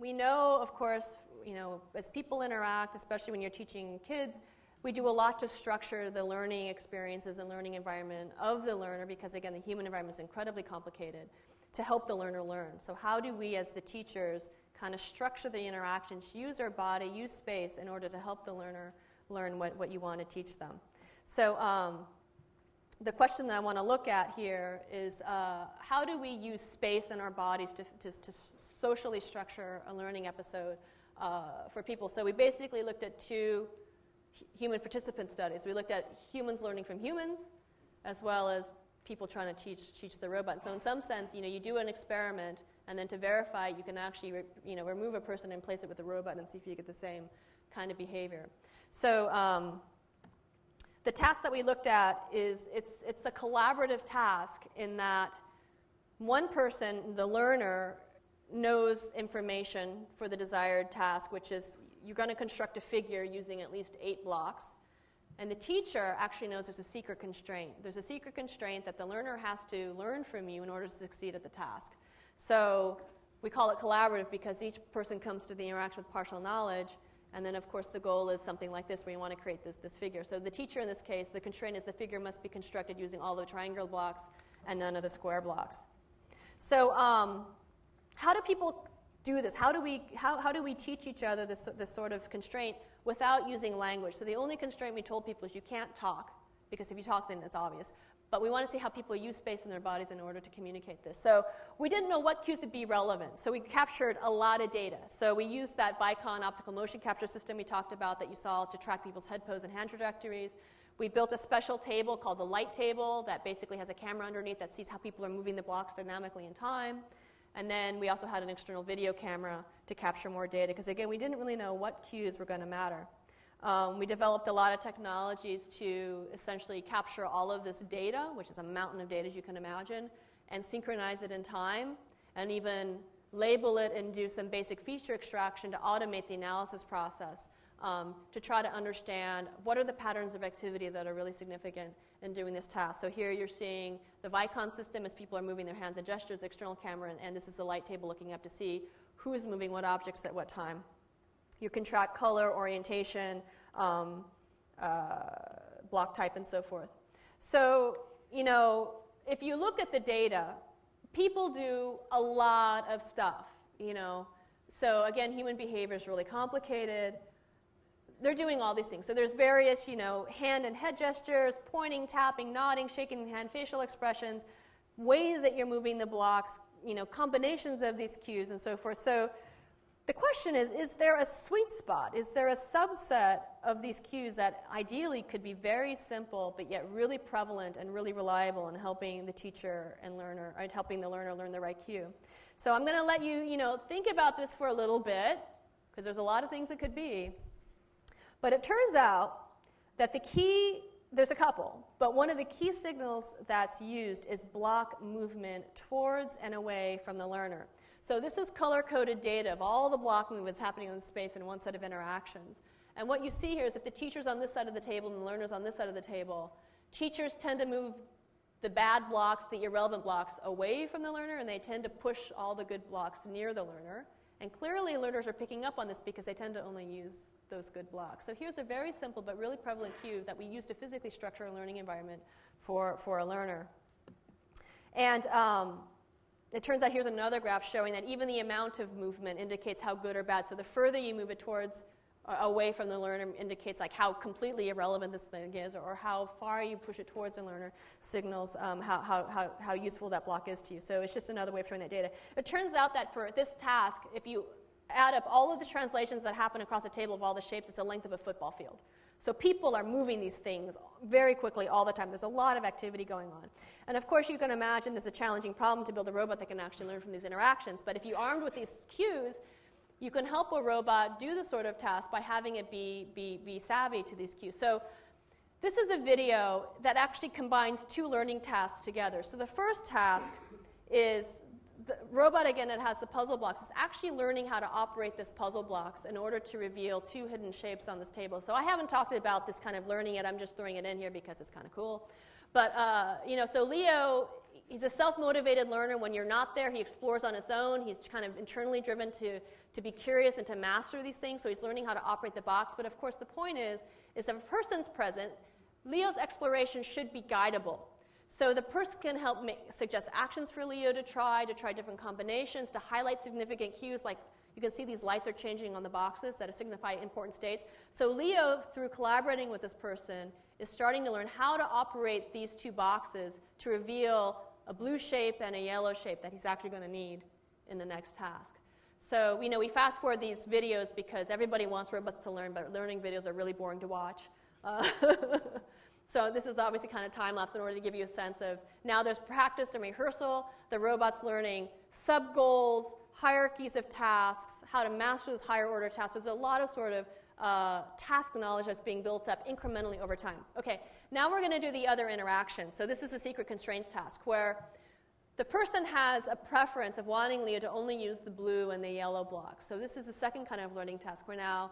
we know, of course, as people interact, especially when you're teaching kids, we do a lot to structure the learning experiences and learning environment of the learner because, again, the human environment is incredibly complicated to help the learner learn. So how do we, as the teachers, kind of structure the interactions, use our body, use space in order to help the learner learn what you want to teach them? So the question that I want to look at here is how do we use space in our bodies to socially structure a learning episode for people? So we basically looked at two human participant studies. We looked at humans learning from humans as well as people trying to teach the robot. And so in some sense, you do an experiment, and then to verify, you can actually remove a person and place it with a robot and see if you get the same kind of behavior. So the task that we looked at is it's a collaborative task in that one person, the learner, knows information for the desired task, which is you're going to construct a figure using at least 8 blocks. And the teacher actually knows there's a secret constraint. There's a secret constraint that the learner has to learn from you in order to succeed at the task. So we call it collaborative because each person comes to the interaction with partial knowledge. And then, of course, the goal is something like this where you want to create this figure. So the teacher in this case, the constraint is the figure must be constructed using all the triangle blocks and none of the square blocks. So how do people do this? How do we teach each other this sort of constraint without using language? So the only constraint we told people is you can't talk, because if you talk, then it's obvious. But we want to see how people use space in their bodies in order to communicate this. So we didn't know what cues would be relevant. So we captured a lot of data. So we used that Vicon optical motion capture system we talked about that you saw to track people's head pose and hand trajectories. We built a special table called the light table that basically has a camera underneath that sees how people are moving the blocks dynamically in time. And then we also had an external video camera to capture more data because, again, we didn't really know what cues were going to matter. We developed a lot of technologies to essentially capture all of this data, which is a mountain of data, as you can imagine, and synchronize it in time, and even label it and do some basic feature extraction to automate the analysis process to try to understand what are the patterns of activity that are really significant in doing this task. So here you're seeing the Vicon system as people are moving their hands and gestures, external camera, and this is the light table looking up to see who is moving what objects at what time. You can track color, orientation, block type, and so forth. So, if you look at the data, people do a lot of stuff, So, again, human behavior is really complicated. They're doing all these things. So there's various, hand and head gestures, pointing, tapping, nodding, shaking the hand, facial expressions, ways that you're moving the blocks, combinations of these cues and so forth. So the question is there a sweet spot? Is there a subset of these cues that ideally could be very simple but yet really prevalent and really reliable in helping the teacher and learner, or helping the learner learn the right cue? So I'm going to let you, think about this for a little bit because there's a lot of things it could be. But it turns out that there's a couple, but one of the key signals that's used is block movement towards and away from the learner. So this is color-coded data of all the block movements happening in space in one set of interactions. And what you see here is if the teacher's on this side of the table and the learner's on this side of the table, teachers tend to move the bad blocks, the irrelevant blocks, away from the learner, and they tend to push all the good blocks near the learner. And clearly learners are picking up on this because they tend to only use those good blocks. So here's a very simple but really prevalent cue that we use to physically structure a learning environment for a learner. And it turns out here's another graph showing that even the amount of movement indicates how good or bad. So the further you move it towards, away from the learner indicates like how completely irrelevant this thing is, or how far you push it towards the learner signals how useful that block is to you. So it's just another way of showing that data. It turns out that for this task, if you add up all of the translations that happen across a table of all the shapes, it's the length of a football field. So people are moving these things very quickly all the time. There's a lot of activity going on. And of course, you can imagine there's a challenging problem to build a robot that can actually learn from these interactions. But if you're armed with these cues, you can help a robot do this sort of task by having it be savvy to these cues. So this is a video that actually combines two learning tasks together. So the first task is the robot, again, that has the puzzle blocks, is actually learning how to operate this puzzle blocks in order to reveal two hidden shapes on this table. So I haven't talked about this kind of learning yet. I'm just throwing it in here because it's kind of cool. But, so Leo, He's a self-motivated learner. When you're not there, he explores on his own. He's kind of internally driven to be curious and to master these things, so he's learning how to operate the box. But of course, the point is if a person's present, Leo's exploration should be guidable. So the person can help suggest actions for Leo to try different combinations, to highlight significant cues, like you can see these lights are changing on the boxes that signify important states. So Leo, through collaborating with this person, is starting to learn how to operate these two boxes to reveal a blue shape and a yellow shape that he's actually going to need in the next task. So, we fast forward these videos because everybody wants robots to learn, but learning videos are really boring to watch. So this is obviously kind of time-lapse in order to give you a sense of, now there's practice and rehearsal, the robot's learning sub-goals, hierarchies of tasks, how to master those higher order tasks. There's a lot of sort of task knowledge that's being built up incrementally over time. Okay, now we're going to do the other interaction. So this is a secret constraints task where the person has a preference of wanting Leo to only use the blue and the yellow blocks. So this is the second kind of learning task where now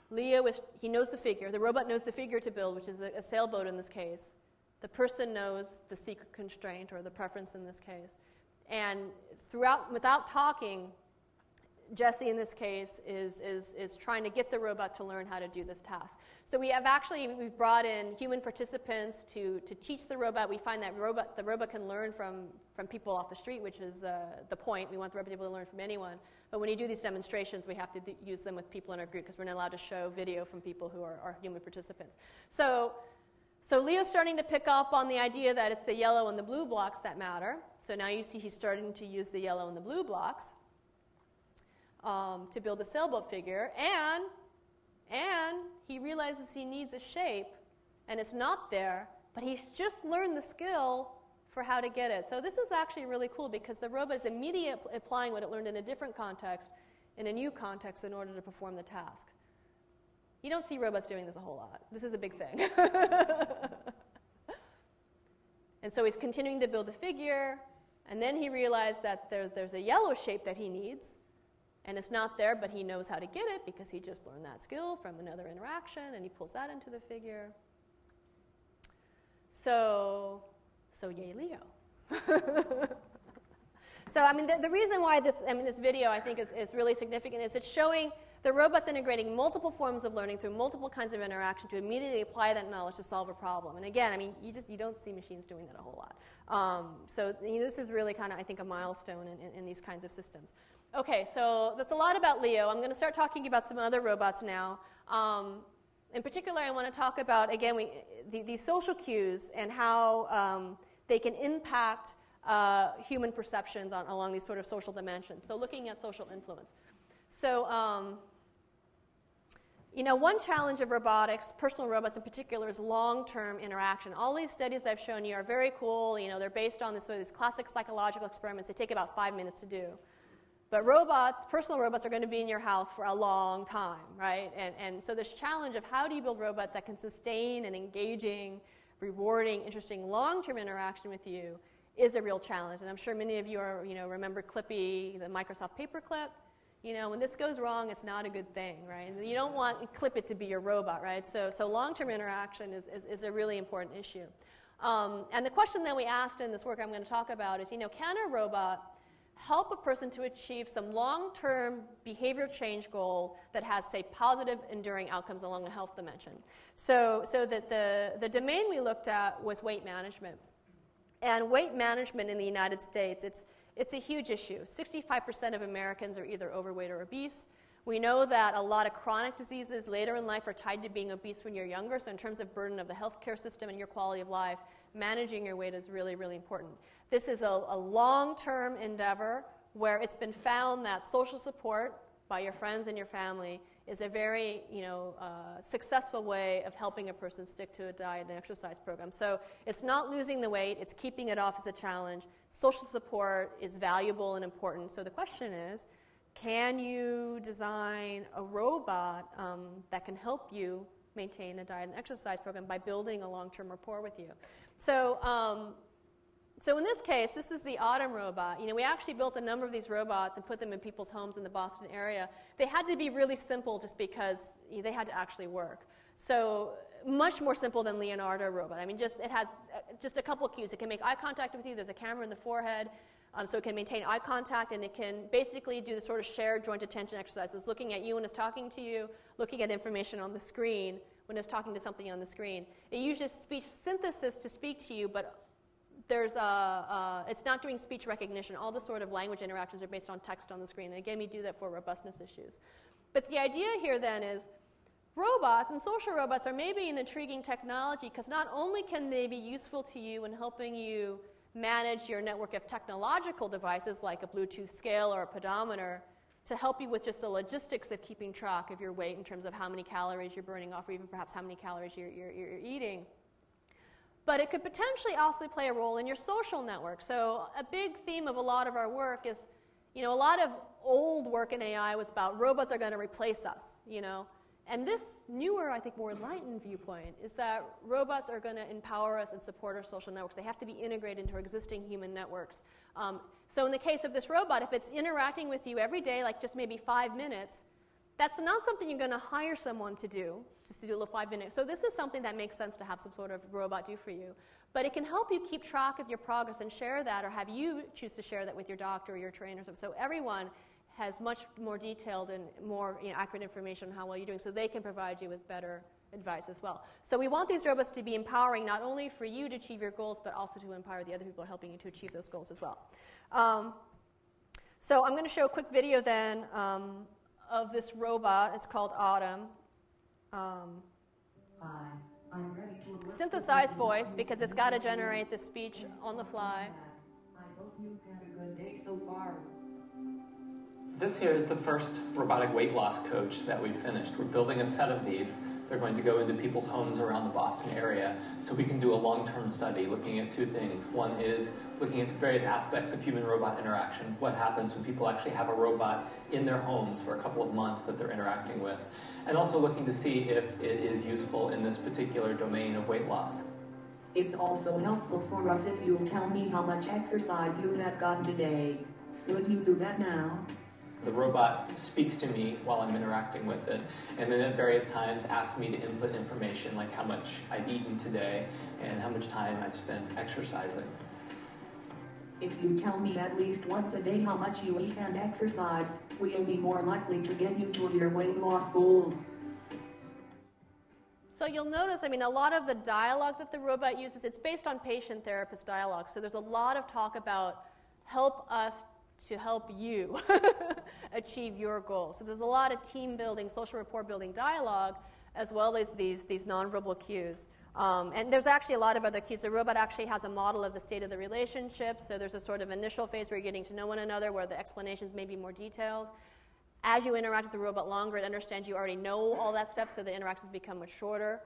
Leo he knows the figure. The robot knows the figure to build, which is a sailboat in this case. The person knows the secret constraint or the preference in this case. And without talking, Jesse in this case is trying to get the robot to learn how to do this task. So we've brought in human participants to teach the robot. We find that the robot can learn from people off the street, which is the point. We want the robot to be able to learn from anyone. But when you do these demonstrations, we have to use them with people in our group because we're not allowed to show video from people who are human participants. So Leo's starting to pick up on the idea that it's the yellow and the blue blocks that matter. So now you see he's starting to use the yellow and the blue blocks to build a sailboat figure. And he realizes he needs a shape, and it's not there, but he's just learned the skill for how to get it. So this is actually really cool because the robot is immediately applying what it learned in a different context, in a new context, in order to perform the task. You don't see robots doing this a whole lot. This is a big thing. And so he's continuing to build the figure, and then he realized that there's a yellow shape that he needs, and it's not there, but he knows how to get it because he just learned that skill from another interaction, and he pulls that into the figure. So yay, Leo. So, the reason why this video, I think, is really significant is it's showing the robot's integrating multiple forms of learning through multiple kinds of interaction to immediately apply that knowledge to solve a problem. And again, you don't see machines doing that a whole lot. So this is really kind of, I think, a milestone in these kinds of systems. Okay, so that's a lot about Leo. I'm going to start talking about some other robots now. In particular, I want to talk about, again, these social cues and how they can impact human perceptions along these sort of social dimensions. So looking at social influence. So, one challenge of robotics, personal robots in particular, is long-term interaction. All these studies I've shown you are very cool. They're based on these classic psychological experiments. They take about 5 minutes to do. But personal robots are going to be in your house for a long time, right? And so this challenge of how do you build robots that can sustain an engaging, rewarding, interesting long-term interaction with you is a real challenge. And I'm sure many of you remember Clippy, the Microsoft paperclip. When this goes wrong, it's not a good thing, right? You don't want Clip-It to be your robot, right? So long-term interaction is a really important issue. And the question that we asked in this work I'm going to talk about is, can a robot help a person to achieve some long-term behavior change goal that has, say, positive, enduring outcomes along a health dimension? So that the domain we looked at was weight management. And weight management in the United States, it's a huge issue. 65% of Americans are either overweight or obese. We know that a lot of chronic diseases later in life are tied to being obese when you're younger. So in terms of burden of the healthcare system and your quality of life, managing your weight is really, really important. This is a long-term endeavor where it's been found that social support by your friends and your family is a very successful way of helping a person stick to a diet and exercise program. So it's not losing the weight, it's keeping it off as a challenge. Social support is valuable and important. So the question is, can you design a robot that can help you maintain a diet and exercise program by building a long-term rapport with you? So in this case, this is the Autumn robot. We actually built a number of these robots and put them in people's homes in the Boston area. They had to be really simple just because they had to actually work. So much more simple than Leonardo robot. I mean, it has just a couple cues. It can make eye contact with you. There's a camera in the forehead, so it can maintain eye contact, and it can basically do the sort of shared joint attention exercises, looking at you when it's talking to you, looking at information on the screen when it's talking to something on the screen. It uses speech synthesis to speak to you, but it's not doing speech recognition. All the sort of language interactions are based on text on the screen. And again, we do that for robustness issues. But the idea here then is robots and social robots are maybe an intriguing technology because not only can they be useful to you in helping you manage your network of technological devices like a Bluetooth scale or a pedometer to help you with just the logistics of keeping track of your weight in terms of how many calories you're burning off or even perhaps how many calories you're eating. But it could potentially also play a role in your social network. So a big theme of a lot of our work is, a lot of old work in AI was about robots are going to replace us, And this newer, I think, more enlightened viewpoint is that robots are going to empower us and support our social networks. They have to be integrated into our existing human networks. So in the case of this robot, if it's interacting with you every day, like just maybe 5 minutes, that's not something you're going to hire someone to do, just to do a little 5 minutes. So this is something that makes sense to have some sort of robot do for you. But it can help you keep track of your progress and share that, or have you choose to share that with your doctor or your trainer. So everyone has much more detailed and more accurate information on how well you're doing, so they can provide you with better advice as well. So we want these robots to be empowering not only for you to achieve your goals, but also to empower the other people helping you to achieve those goals as well. So I'm going to show a quick video then of this robot. It's called Autumn. Synthesized voice, because it's got to generate the speech on the fly. I hope you've had a good day so far. This here is the first robotic weight loss coach that we've finished. We're building a set of these. They're going to go into people's homes around the Boston area so we can do a long-term study looking at two things. One is looking at various aspects of human-robot interaction. What happens when people actually have a robot in their homes for a couple of months that they're interacting with. And also looking to see if it is useful in this particular domain of weight loss. It's also helpful for us if you'll tell me how much exercise you have gotten today. Would you do that now? The robot speaks to me while I'm interacting with it, and then at various times asks me to input information like how much I've eaten today and how much time I've spent exercising. If you tell me at least once a day how much you eat and exercise, we'll be more likely to get you to your weight loss goals. So you'll notice, a lot of the dialogue that the robot uses, it's based on patient-therapist dialogue. So there's a lot of talk about help us to help you achieve your goals. So there's a lot of team building, social rapport building dialogue, as well as these nonverbal cues. And there's actually a lot of other cues. The robot actually has a model of the state of the relationship. So there's a sort of initial phase where you're getting to know one another, where the explanations may be more detailed. As you interact with the robot longer, it understands you already know all that stuff, so the interactions become much shorter.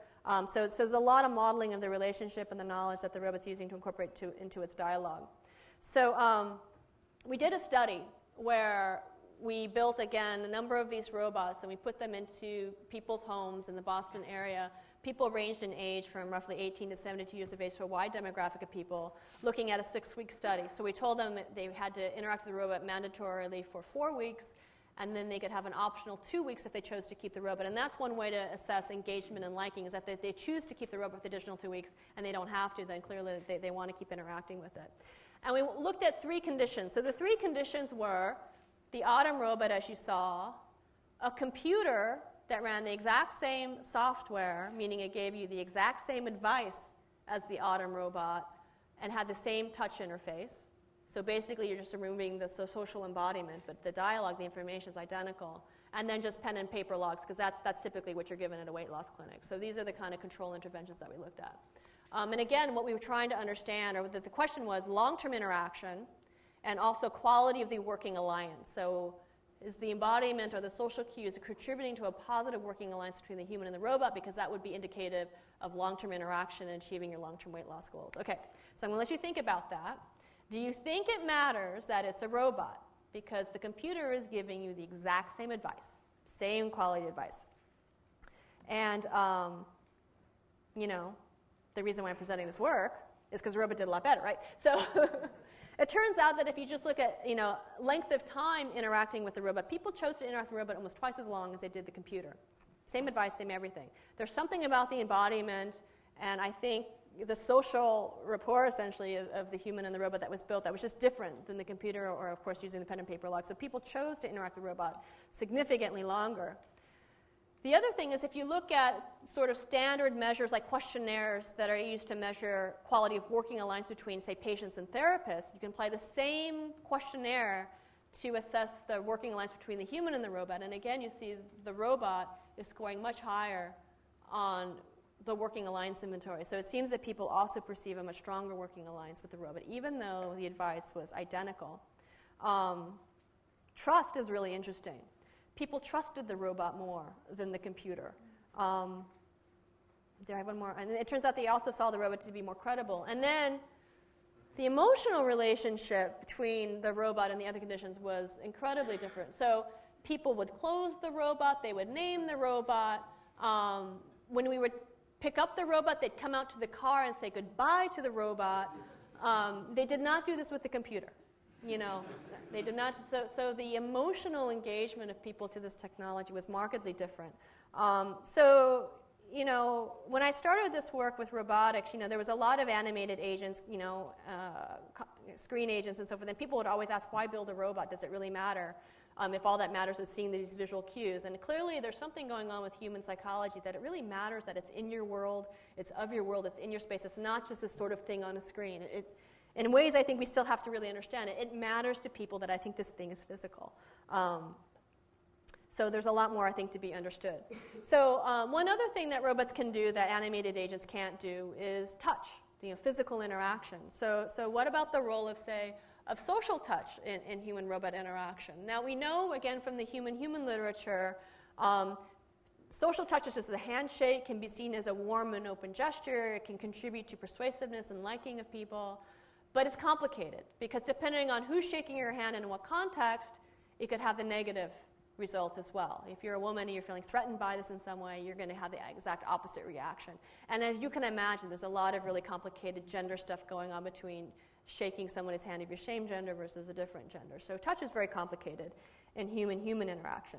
So there's a lot of modeling of the relationship and the knowledge that the robot's using to incorporate into its dialogue. So we did a study where we built, again, a number of these robots, and we put them into people's homes in the Boston area. People ranged in age from roughly 18 to 72 years of age, so a wide demographic of people, looking at a 6-week study. So we told them they had to interact with the robot mandatorily for 4 weeks, and then they could have an optional 2 weeks if they chose to keep the robot. And that's one way to assess engagement and liking, is that they choose to keep the robot for the additional 2 weeks, and they don't have to, then clearly they want to keep interacting with it. And we looked at 3 conditions. So the 3 conditions were the Autumn robot, as you saw, a computer that ran the exact same software, meaning it gave you the exact same advice as the Autumn robot, and had the same touch interface. So basically, you're just removing the social embodiment, but the dialogue, the information is identical. And then just pen and paper logs, because that's typically what you're given at a weight loss clinic. So these are the kind of control interventions that we looked at. And again, what we were trying to understand, or the question was long-term interaction and also quality of the working alliance. So is the embodiment or the social cues contributing to a positive working alliance between the human and the robot, because that would be indicative of long-term interaction and achieving your long-term weight loss goals. Okay, so I'm going to let you think about that. Do you think it matters that it's a robot? Because the computer is giving you the exact same advice, same quality advice. And, the reason why I'm presenting this work is because the robot did a lot better, right? So it turns out that if you just look at, length of time interacting with the robot, people chose to interact with the robot almost twice as long as they did the computer. Same advice, same everything. There's something about the embodiment, and I think the social rapport, essentially, of the human and the robot that was built that was just different than the computer or, of course, using the pen and paper log. So people chose to interact with the robot significantly longer. The other thing is if you look at sort of standard measures like questionnaires that are used to measure quality of working alliance between, say, patients and therapists, you can apply the same questionnaire to assess the working alliance between the human and the robot. And again, you see the robot is scoring much higher on the working alliance inventory. So it seems that people also perceive a much stronger working alliance with the robot, even though the advice was identical. Trust is really interesting. People trusted the robot more than the computer. There, I have one more. And it turns out they also saw the robot to be more credible. And then the emotional relationship between the robot and the other conditions was incredibly different. So people would clothe the robot, they would name the robot. When we would pick up the robot, they'd come out to the car and say goodbye to the robot. They did not do this with the computer. You know, they did not. So the emotional engagement of people to this technology was markedly different. So, you know, when I started this work with robotics, you know, there was a lot of animated agents, you know, screen agents and so forth. And people would always ask, why build a robot? Does it really matter? If all that matters is seeing these visual cues. And clearly there's something going on with human psychology that it really matters that it's in your world, it's of your world, it's in your space. It's not just this sort of thing on a screen. In ways I think we still have to really understand it. It matters to people that I think this thing is physical. So there's a lot more, I think, to be understood. So one other thing that robots can do that animated agents can't do is touch, you know, physical interaction. So what about the role of, say, of social touch in human-robot interaction? Now, we know, again, from the human-human literature, social touch is just a handshake, can be seen as a warm and open gesture. It can contribute to persuasiveness and liking of people. But it's complicated, because depending on who's shaking your hand and in what context, it could have the negative result as well. If you're a woman and you're feeling threatened by this in some way, you're going to have the exact opposite reaction. And as you can imagine, there's a lot of really complicated gender stuff going on between shaking someone's hand of your same gender versus a different gender. So touch is very complicated in human-human interaction.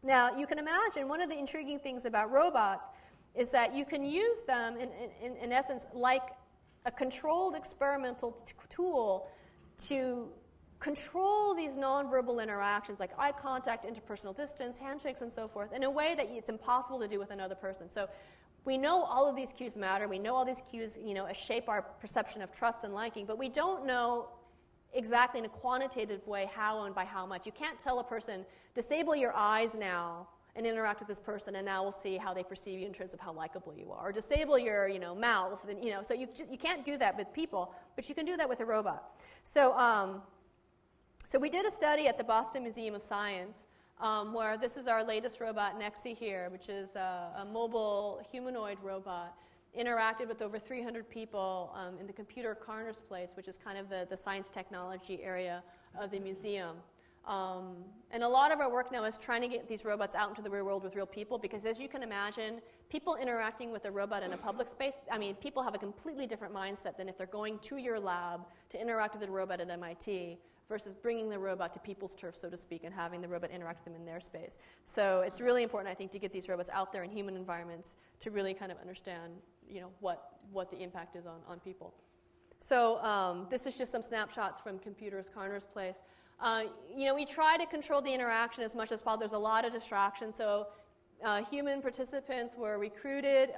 Now, you can imagine one of the intriguing things about robots is that you can use them, in essence, like a controlled experimental tool to control these nonverbal interactions like eye contact, interpersonal distance, handshakes, and so forth in a way that it's impossible to do with another person. So we know all of these cues matter. We know all these cues, you know, shape our perception of trust and liking, but we don't know exactly in a quantitative way how and by how much. You can't tell a person, disable your eyes now and interact with this person, and now we'll see how they perceive you in terms of how likable you are. Or disable your, you know, mouth, and, you know, so you can't do that with people, but you can do that with a robot. So, so we did a study at the Boston Museum of Science where this is our latest robot, Nexi here, which is a mobile humanoid robot, interacted with over 300 people in the computer Carner's Place, which is kind of the science technology area of the museum. And a lot of our work now is trying to get these robots out into the real world with real people, because as you can imagine, people interacting with a robot in a public space, I mean, people have a completely different mindset than if they're going to your lab to interact with a robot at MIT versus bringing the robot to people's turf, so to speak, and having the robot interact with them in their space. So it's really important, I think, to get these robots out there in human environments to really kind of understand, you know, what the impact is on people. So this is just some snapshots from Computers Carner's Place. You know, we try to control the interaction as much as possible. There's a lot of distraction. So human participants were recruited.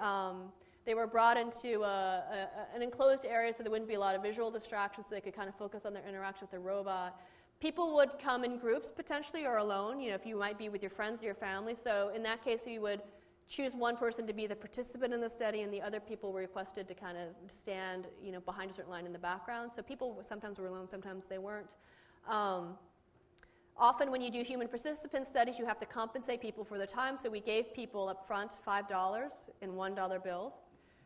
They were brought into an enclosed area so there wouldn't be a lot of visual distractions, so they could kind of focus on their interaction with the robot. People would come in groups potentially or alone, you know, if you might be with your friends or your family. So in that case, you would choose one person to be the participant in the study, and the other people were requested to kind of stand, you know, behind a certain line in the background. So people sometimes were alone, sometimes they weren't. Often when you do human participant studies, you have to compensate people for their time, so we gave people up front $5 in $1 bills.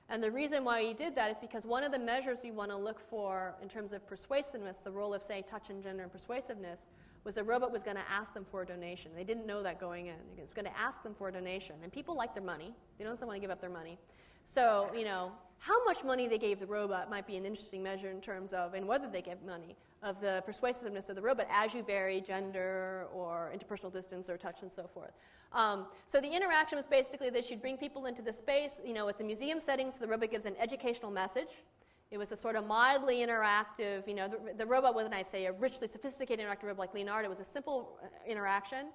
And the reason why we did that is because one of the measures we want to look for in terms of persuasiveness, the role of, say, touch and gender and persuasiveness, was the robot was going to ask them for a donation. They didn't know that going in. It was going to ask them for a donation. And people like their money. They don't want to give up their money. So, you know, how much money they gave the robot might be an interesting measure in terms of, and whether they gave money, of the persuasiveness of the robot as you vary gender or interpersonal distance or touch and so forth. So the interaction was basically this: you'd bring people into the space. It's a museum setting, so the robot gives an educational message. It was a sort of mildly interactive, the robot wasn't, I'd say, a richly sophisticated interactive robot like Leonardo. It was a simple interaction.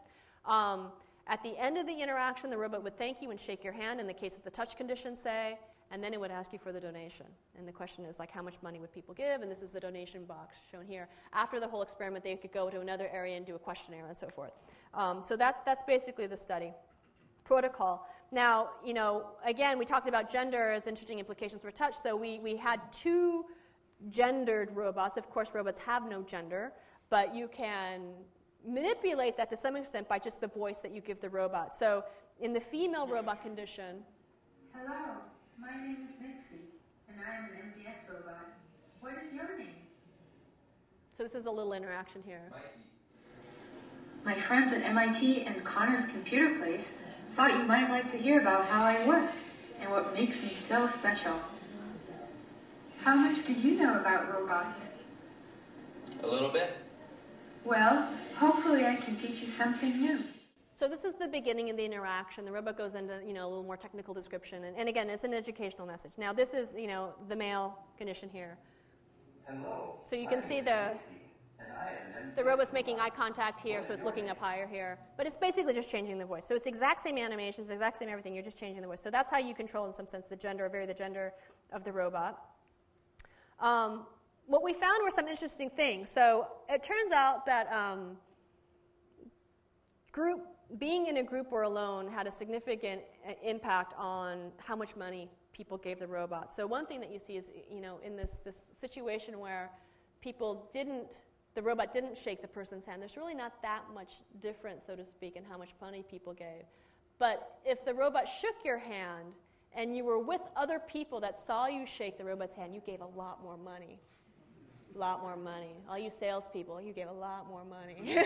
At the end of the interaction, the robot would thank you and shake your hand in the case of the touch condition, say, and then it would ask you for the donation. And the question is, like, how much money would people give? And this is the donation box shown here. After the whole experiment, they could go to another area and do a questionnaire and so forth. So that's basically the study protocol. Now, again, we talked about gender as interesting implications for touch. So we had two gendered robots. Of course, robots have no gender, but you can manipulate that to some extent by just the voice that you give the robot. So in the female robot condition, hello, my name is Nixie, and I am an MDS robot. What is your name? So this is a little interaction here. My friends at MIT and Connor's Computer Place thought you might like to hear about how I work and what makes me so special. How much do you know about robots? A little bit. Well, hopefully I can teach you something new. So this is the beginning of the interaction. The robot goes into a little more technical description, and again, it's an educational message. Now this is the male condition here. Hello. So you can see the robot's making eye contact here, so it's looking up higher here. But it's basically just changing the voice. So it's the exact same animations, the exact same everything. You're just changing the voice. So that's how you control, in some sense, the gender, or vary the gender of the robot. What we found were some interesting things. So it turns out that being in a group or alone had a significant impact on how much money people gave the robot. So one thing that you see is, in this situation where the robot didn't shake the person's hand, there's really not that much difference, so to speak, in how much money people gave. But if the robot shook your hand and you were with other people that saw you shake the robot's hand, you gave a lot more money. A lot more money. All you salespeople, you gave a lot more money.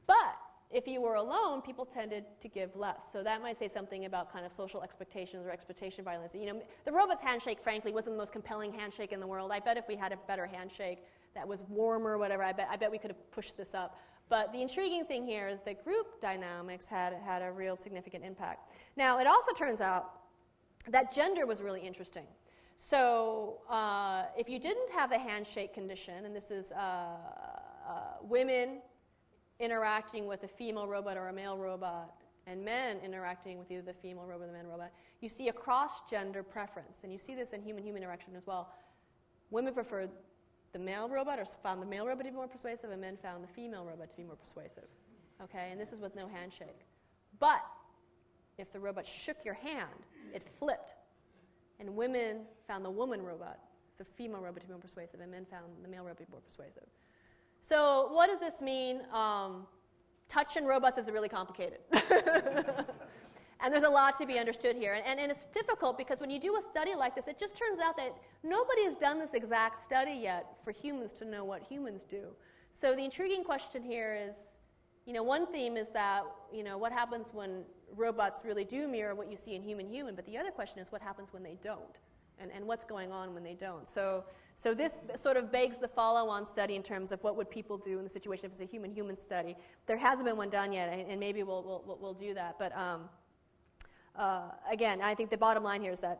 But if you were alone, people tended to give less. So that might say something about kind of social expectations or expectation violence. The robot's handshake, frankly, wasn't the most compelling handshake in the world. I bet if we had a better handshake that was warmer, whatever, I bet we could have pushed this up. But the intriguing thing here is that group dynamics had a real significant impact. Now, it also turns out that gender was really interesting. So if you didn't have the handshake condition, and this is women interacting with a female robot or a male robot, and men interacting with either the female robot or the man robot, you see a cross-gender preference. And you see this in human-human interaction as well. Women preferred the male robot, or found the male robot to be more persuasive, and men found the female robot to be more persuasive. Okay, and this is with no handshake. But if the robot shook your hand, it flipped. And women found the woman robot, the female robot, to be more persuasive, and men found the male robot to be more persuasive. So what does this mean? Touch and robots is really complicated. And there's a lot to be understood here. And it's difficult because when you do a study like this, it just turns out that nobody has done this exact study yet for humans to know what humans do. So the intriguing question here is, one theme is that, what happens when robots really do mirror what you see in human-human, but the other question is what happens when they don't, and what's going on when they don't. So this sort of begs the follow-on study in terms of what would people do in the situation if it's a human-human study. There hasn't been one done yet, and maybe we'll do that. But again, I think the bottom line here is that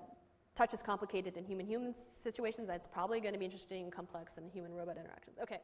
touch is complicated in human-human situations. That's probably going to be interesting and complex in human-robot interactions. Okay.